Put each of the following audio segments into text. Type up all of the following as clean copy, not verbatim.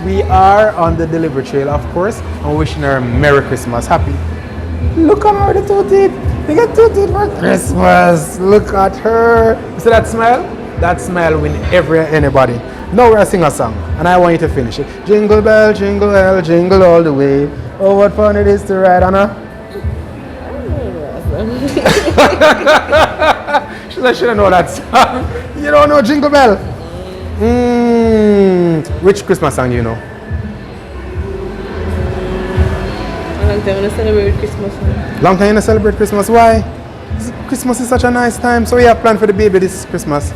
We are on the delivery trail, of course, and wishing her a Merry Christmas. Happy. Look at her, the two teeth. You get two teeth for Christmas. Look at her. You see that smile? That smile win anybody. Now we're sing a song, and I want you to finish it. Jingle bell, jingle all the way. Oh, what fun it is to ride on a... She said she don't know that song. You don't know Jingle Bell? Which Christmas song do you know? Long time I celebrate Christmas. Long time you celebrate Christmas. Why? Christmas is such a nice time. So we have planned for the baby this Christmas.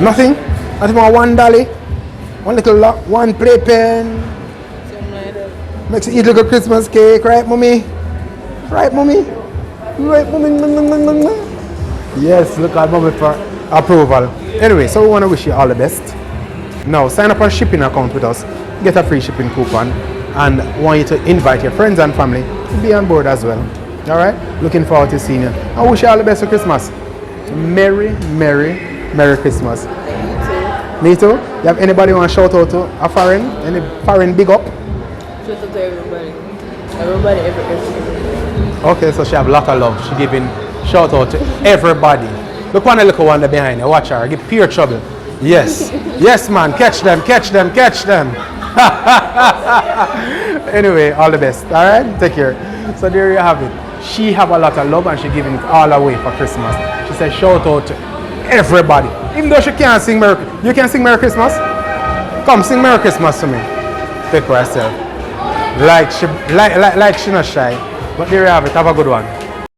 Nothing? Not even one dolly? One little lock, one playpen? Something like that. Makes you eat little Christmas cake, right, mommy? Right, mommy? Right, mommy? Yes, look at mommy for approval. Anyway, so we want to wish you all the best. Now, sign up a shipping account with us, get a free shipping coupon, and want you to invite your friends and family to be on board as well. All right? Looking forward to seeing you. I wish you all the best for Christmas. Merry, Merry, Merry Christmas. Me too. You have anybody you want to shout out to? A foreign? Any foreign big up? Shout out to everybody. Everybody. Okay, so she have a lot of love. She giving shout out to everybody. Look on the little one there behind her. Watch her. Give pure trouble. Yes. Yes, man. Catch them. Anyway, all the best. All right? Take care. So there you have it. She have a lot of love and she giving it all away for Christmas. She said shout out to everybody. Even though she can't sing Merry... You can sing Merry Christmas? Come, sing Merry Christmas to me. Take for herself. Like she not shy. But there you have it. Have a good one.